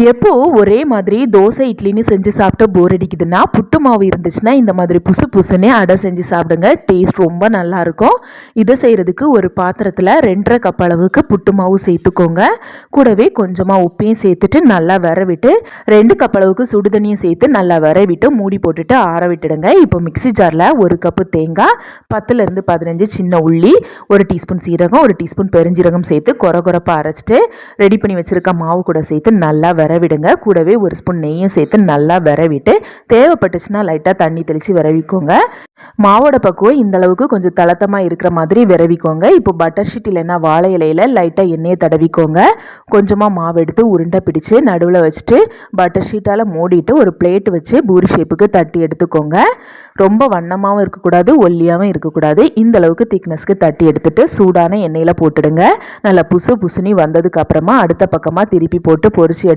எப்போ ஒரே மாதிரி தோசை இட்லின்னு செஞ்சு சாப்பிட்டா போர் அடிக்குதுன்னா புட்டு மாவு இருந்துச்சுன்னா இந்த மாதிரி புசு புசுன்னு அடை செஞ்சு சாப்பிடுங்க. டேஸ்ட் ரொம்ப நல்லாயிருக்கும். இதை செய்கிறதுக்கு ஒரு பாத்திரத்தில் 2.5 கப் அளவுக்கு புட்டு மாவு சேர்த்துக்கோங்க. கூடவே கொஞ்சமாக உப்பையும் சேர்த்துட்டு நல்லா விட்டு 2 கப் அளவுக்கு சுடுதண்ணியும் சேர்த்து நல்லா விட்டு மூடி போட்டுட்டு ஆற விட்டுடுங்க. இப்போ மிக்சி ஜாரில் 1 கப்பு தேங்காய், 10லேருந்து 15 சின்ன உள்ளி, 1 டீஸ்பூன் சீரகம், 1 டீஸ்பூன் பெருஞ்சீரகம் சேர்த்து கொரகொரப்பாக அரைச்சிட்டு ரெடி பண்ணி வச்சுருக்க மாவு கூட சேர்த்து நல்லா விடுங்க. கூடவே 1 ஸ்பூன் நெய்யும் சேர்த்து நல்லா விட்டு தேவைப்பட்டுச்சுன்னா லைட்டாக தண்ணி தெளித்து விரவிக்கோங்க. மாவோட பக்குவம் இந்த அளவுக்கு கொஞ்சம் தளத்தமாக இருக்கிற மாதிரி விரவிக்கோங்க. இப்போ பட்டர் ஷீட் இல்லைன்னா வாழை இலையில் லைட்டாக எண்ணெயை தடவிக்கோங்க. கொஞ்சமாக மாவு எடுத்து உருண்டை பிடிச்சு நடுவில் வச்சுட்டு பட்டர் ஷீட்டால் மூடிட்டு ஒரு பிளேட் வச்சு பூரி ஷேப்புக்கு தட்டி எடுத்துக்கோங்க. ரொம்ப வண்ணமாகவும் இருக்கக்கூடாது, ஒல்லியாகவும் இருக்கக்கூடாது. இந்த அளவுக்கு திக்னஸ்க்கு தட்டி எடுத்துட்டு சூடான எண்ணெயில் போட்டுடுங்க. நல்லா புசு புசுனி வந்ததுக்கு அப்புறமா அடுத்த பக்கமாக திருப்பி போட்டு பொரிச்சு